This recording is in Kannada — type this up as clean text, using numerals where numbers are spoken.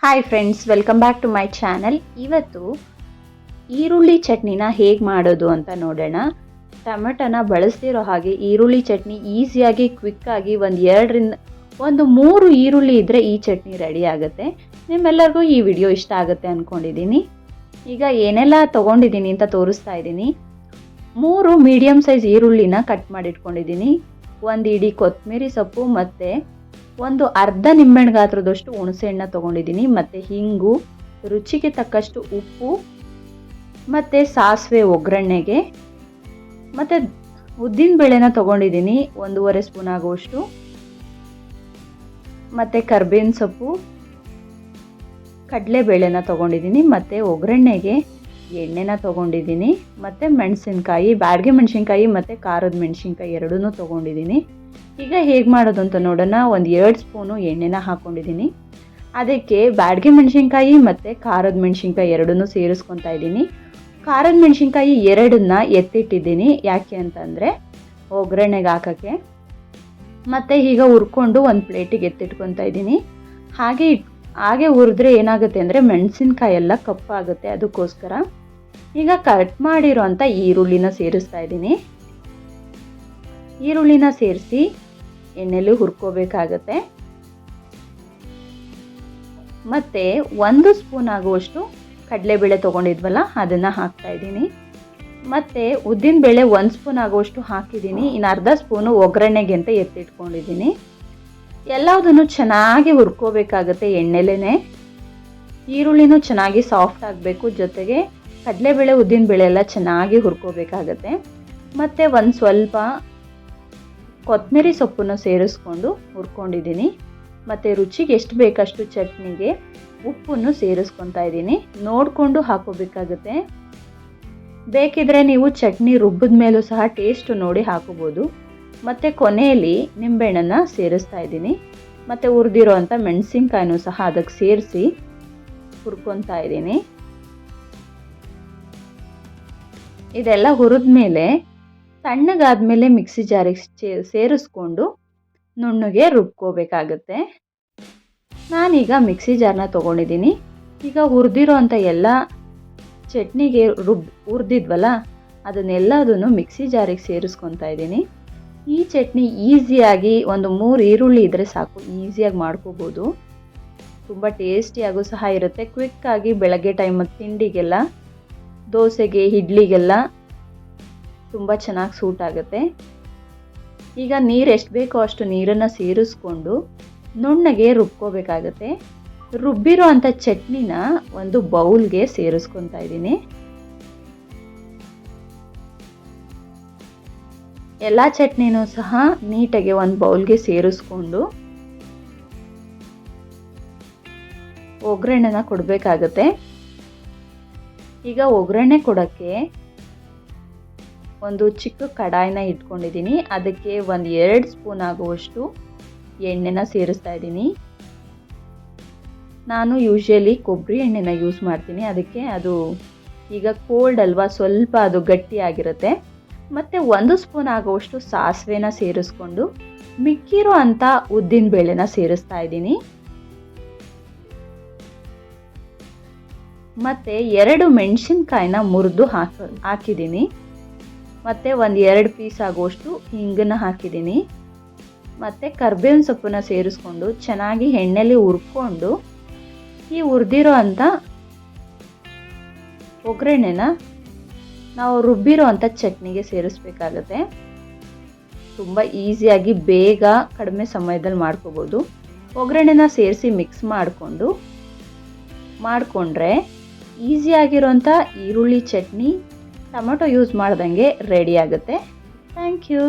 Hi friends, welcome back to my channel. ಇವತ್ತು ಈರುಳ್ಳಿ ಚಟ್ನಿನ ಹೇಗೆ ಮಾಡೋದು ಅಂತ ನೋಡೋಣ. ಟೊಮೆಟೊನ ಬಳಸ್ತಿರೋ ಹಾಗೆ ಈರುಳ್ಳಿ ಚಟ್ನಿ ಈಸಿಯಾಗಿ ಕ್ವಿಕ್ಕಾಗಿ ಒಂದು 3 ಈರುಳ್ಳಿ ಇದ್ದರೆ ಈ ಚಟ್ನಿ ರೆಡಿ ಆಗುತ್ತೆ. ನಿಮ್ಮೆಲ್ಲರಿಗೂ ಈ ವಿಡಿಯೋ ಇಷ್ಟ ಆಗುತ್ತೆ ಅಂದ್ಕೊಂಡಿದ್ದೀನಿ. ಈಗ ಏನೆಲ್ಲ ತೊಗೊಂಡಿದ್ದೀನಿ ಅಂತ ತೋರಿಸ್ತಾ ಇದ್ದೀನಿ. 3 ಮೀಡಿಯಮ್ ಸೈಜ್ ಈರುಳ್ಳಿನ ಕಟ್ ಮಾಡಿಟ್ಕೊಂಡಿದ್ದೀನಿ. 1 ಇಡೀ ಕೊತ್ತಂಬರಿ ಸೊಪ್ಪು ಮತ್ತು ಒಂದು ಅರ್ಧ ನಿಂಬೆಹಣ್ಣು ಗಾತ್ರದಷ್ಟು ಹುಣಸೆಹಣ್ಣು ತೊಗೊಂಡಿದ್ದೀನಿ. ಮತ್ತು ಹಿಂಗು, ರುಚಿಗೆ ತಕ್ಕಷ್ಟು ಉಪ್ಪು ಮತ್ತು ಸಾಸಿವೆ ಒಗ್ಗರಣೆಗೆ, ಮತ್ತು ಉದ್ದಿನ ಬೇಳೆನ ತೊಗೊಂಡಿದ್ದೀನಿ 1.5 ಸ್ಪೂನ್ ಆಗುವಷ್ಟು, ಮತ್ತು ಕರ್ಬೇವಿನ ಸೊಪ್ಪು, ಕಡಲೆಬೇಳೆನ ತೊಗೊಂಡಿದ್ದೀನಿ, ಮತ್ತು ಒಗ್ಗರಣೆಗೆ ಎಣ್ಣೆನ ತೊಗೊಂಡಿದ್ದೀನಿ, ಮತ್ತು ಮೆಣಸಿನ್ಕಾಯಿ, ಬ್ಯಾಡಗೆ ಮೆಣಸಿನ್ಕಾಯಿ ಮತ್ತು ಖಾರದ ಮೆಣಸಿನ್ಕಾಯಿ ಎರಡೂ ತೊಗೊಂಡಿದ್ದೀನಿ. ಈಗ ಹೇಗೆ ಮಾಡೋದು ಅಂತ ನೋಡೋಣ. 2 ಸ್ಪೂನು ಎಣ್ಣೆನ ಹಾಕ್ಕೊಂಡಿದ್ದೀನಿ. ಅದಕ್ಕೆ ಬ್ಯಾಡಗೆ ಮೆಣಸಿನ್ಕಾಯಿ ಮತ್ತು ಖಾರದ ಮೆಣಸಿನ್ಕಾಯಿ ಎರಡನ್ನೂ ಸೇರಿಸ್ಕೊತಾ ಇದ್ದೀನಿ. ಖಾರದ ಮೆಣಸಿನ್ಕಾಯಿ 2ನ್ನ ಎತ್ತಿಟ್ಟಿದ್ದೀನಿ. ಯಾಕೆ ಅಂತಂದರೆ ಒಗ್ಗರಣೆಗೆ ಹಾಕೋಕ್ಕೆ. ಮತ್ತು ಈಗ ಹುರ್ಕೊಂಡು ಒಂದು ಪ್ಲೇಟಿಗೆ ಎತ್ತಿಟ್ಕೊತಾ ಇದ್ದೀನಿ. ಹಾಗೆ ಹುರಿದ್ರೆ ಏನಾಗುತ್ತೆ ಅಂದರೆ ಮೆಣಸಿನ್ಕಾಯಿ ಎಲ್ಲ ಕಪ್ಪಾಗುತ್ತೆ, ಅದಕ್ಕೋಸ್ಕರ. ಈಗ ಕಟ್ ಮಾಡಿರೋ ಅಂಥ ಈರುಳ್ಳಿನ ಸೇರಿಸ್ತಾ ಇದ್ದೀನಿ. ಈರುಳ್ಳಿನ ಸೇರಿಸಿ ಎಣ್ಣೆಲಿ ಹುರ್ಕೋಬೇಕಾಗತ್ತೆ. ಮತ್ತು 1 ಸ್ಪೂನ್ ಆಗುವಷ್ಟು ಕಡಲೆಬೇಳೆ ತೊಗೊಂಡಿದ್ವಲ್ಲ ಅದನ್ನು ಹಾಕ್ತಾ ಇದ್ದೀನಿ. ಮತ್ತು ಉದ್ದಿನಬೇಳೆ 1 ಸ್ಪೂನ್ ಆಗುವಷ್ಟು ಹಾಕಿದ್ದೀನಿ. ಇನ್ನು ಅರ್ಧ ಸ್ಪೂನು ಒಗ್ಗರಣೆಗೆ ಅಂತ ಎತ್ತಿಟ್ಕೊಂಡಿದ್ದೀನಿ. ಎಲ್ಲದನ್ನು ಚೆನ್ನಾಗಿ ಹುರ್ಕೋಬೇಕಾಗತ್ತೆ ಎಣ್ಣೆಲೇ. ಈರುಳ್ಳಿನೂ ಚೆನ್ನಾಗಿ ಸಾಫ್ಟ್ ಆಗಬೇಕು, ಜೊತೆಗೆ ಕಡಲೆಬೇಳೆ ಉದ್ದಿನಬೇಳೆ ಎಲ್ಲ ಚೆನ್ನಾಗಿ ಹುರ್ಕೋಬೇಕಾಗತ್ತೆ. ಮತ್ತು ಒಂದು ಸ್ವಲ್ಪ ಕೊತ್ತಂಬರಿ ಸೊಪ್ಪನ್ನು ಸೇರಿಸ್ಕೊಂಡು ಹುರ್ಕೊಂಡಿದ್ದೀನಿ. ಮತ್ತು ರುಚಿಗೆ ಎಷ್ಟು ಬೇಕಷ್ಟು ಚಟ್ನಿಗೆ ಉಪ್ಪನ್ನು ಸೇರಿಸ್ಕೊತಾ ಇದ್ದೀನಿ. ನೋಡಿಕೊಂಡು ಹಾಕೋಬೇಕಾಗುತ್ತೆ. ಬೇಕಿದ್ರೆ ನೀವು ಚಟ್ನಿ ರುಬ್ಬಿದ ಮೇಲೂ ಸಹ ಟೇಸ್ಟ್ ನೋಡಿ ಹಾಕೋಬೋದು. ಮತ್ತು ಕೊನೆಯಲ್ಲಿ ನಿಂಬೆಹಣ್ಣನ್ನು ಸೇರಿಸ್ತಾ ಇದ್ದೀನಿ. ಮತ್ತು ಹುರಿದಿರೋ ಅಂಥ ಮೆಣಸಿನ್ಕಾಯಿನೂ ಸಹ ಅದಕ್ಕೆ ಸೇರಿಸಿ ಹುರ್ಕೊತಾ ಇದ್ದೀನಿ. ಇದೆಲ್ಲ ಹುರಿದ ಮೇಲೆ ತಣ್ಣಗಾದ್ಮೇಲೆ ಮಿಕ್ಸಿ ಜಾರಿಗೆ ಸೇರಿಸ್ಕೊಂಡು ನುಣ್ಣಗೆ ರುಬ್ಕೋಬೇಕಾಗತ್ತೆ. ನಾನೀಗ ಮಿಕ್ಸಿ ಜಾರನ್ನ ತೊಗೊಂಡಿದ್ದೀನಿ. ಈಗ ಹುರಿದಿರೋ ಅಂಥ ಎಲ್ಲ ಚಟ್ನಿಗೆ ಹುರಿದಿದ್ವಲ್ಲ ಅದನ್ನೆಲ್ಲದನ್ನು ಮಿಕ್ಸಿ ಜಾರಿಗೆ ಸೇರಿಸ್ಕೊತಾ ಇದ್ದೀನಿ. ಈ ಚಟ್ನಿ ಈಸಿಯಾಗಿ ಒಂದು 3 ಈರುಳ್ಳಿ ಇದ್ದರೆ ಸಾಕು, ಈಸಿಯಾಗಿ ಮಾಡ್ಕೋಬೋದು. ತುಂಬ ಟೇಸ್ಟಿಯಾಗೂ ಸಹ ಇರುತ್ತೆ. ಕ್ವಿಕ್ಕಾಗಿ ಬೆಳಗ್ಗೆ ಟೈಮ್ ತಿಂಡಿಗೆಲ್ಲ, ದೋಸೆಗೆ, ಇಡ್ಲಿಗೆಲ್ಲ ತುಂಬ ಚೆನ್ನಾಗಿ ಸೂಟ್ ಆಗುತ್ತೆ. ಈಗ ನೀರು ಎಷ್ಟು ಬೇಕೋ ಅಷ್ಟು ನೀರನ್ನು ಸೇರಿಸ್ಕೊಂಡು ನುಣ್ಣಗೆ ರುಬ್ಕೋಬೇಕಾಗತ್ತೆ. ರುಬ್ಬಿರೋ ಅಂಥ ಚಟ್ನಿನ ಒಂದು ಬೌಲ್ಗೆ ಸೇರಿಸ್ಕೊತಾ ಇದ್ದೀನಿ. ಎಲ್ಲ ಚಟ್ನಿನೂ ಸಹ ನೀಟಾಗಿ ಒಂದು ಬೌಲ್ಗೆ ಸೇರಿಸ್ಕೊಂಡು ಒಗ್ಗರಣೆನ ಕೊಡಬೇಕಾಗತ್ತೆ. ಈಗ ಒಗ್ಗರಣೆ ಕೊಡೋಕ್ಕೆ ಒಂದು ಚಿಕ್ಕ ಕಡಾಯಿನ ಇಟ್ಕೊಂಡಿದ್ದೀನಿ. ಅದಕ್ಕೆ 2 ಸ್ಪೂನ್ ಆಗುವಷ್ಟು ಎಣ್ಣೆನ ಸೇರಿಸ್ತಾ ಇದ್ದೀನಿ. ನಾನು ಯೂಶಲಿ ಕೊಬ್ಬರಿ ಎಣ್ಣೆನ ಯೂಸ್ ಮಾಡ್ತೀನಿ. ಅದಕ್ಕೆ ಅದು ಈಗ ಕೋಲ್ಡ್ ಅಲ್ವಾ, ಸ್ವಲ್ಪ ಅದು ಗಟ್ಟಿಯಾಗಿರುತ್ತೆ. ಮತ್ತು 1 ಸ್ಪೂನ್ ಆಗುವಷ್ಟು ಸಾಸಿವೆನ ಸೇರಿಸ್ಕೊಂಡು ಮಿಕ್ಕಿರೋ ಅಂಥ ಉದ್ದಿನ ಬೇಳೆನ ಸೇರಿಸ್ತಾ ಇದ್ದೀನಿ. ಮತ್ತು 2 ಮೆಣಸಿನ್ಕಾಯಿನ ಮುರಿದು ಹಾಕಿದ್ದೀನಿ. ಮತ್ತು 2 ಪೀಸ್ ಆಗುವಷ್ಟು ಹಿಂಗನ್ನು ಹಾಕಿದ್ದೀನಿ. ಮತ್ತು ಕರ್ಬೇವಿನ ಸೊಪ್ಪನ್ನ ಸೇರಿಸ್ಕೊಂಡು ಚೆನ್ನಾಗಿ ಎಣ್ಣೆಲಿ ಹುರ್ಕೊಂಡು ಈ ಹುರಿದಿರೋ ಅಂಥ ಒಗ್ಗರಣೆನ ನಾವು ರುಬ್ಬಿರೋ ಅಂಥ ಚಟ್ನಿಗೆ ಸೇರಿಸ್ಬೇಕಾಗತ್ತೆ. ತುಂಬ ಈಸಿಯಾಗಿ ಬೇಗ ಕಡಿಮೆ ಸಮಯದಲ್ಲಿ ಮಾಡ್ಕೋಬೋದು. ಒಗ್ಗರಣೆನ ಸೇರಿಸಿ ಮಿಕ್ಸ್ ಮಾಡಿಕೊಂಡ್ರೆ ಈಸಿಯಾಗಿರೋಂಥ ಈರುಳ್ಳಿ ಚಟ್ನಿ ಟೊಮೆಟೊ ಯೂಸ್ ಮಾಡ್ದಂಗೆ ರೆಡಿ ಆಗುತ್ತೆ. Thank you.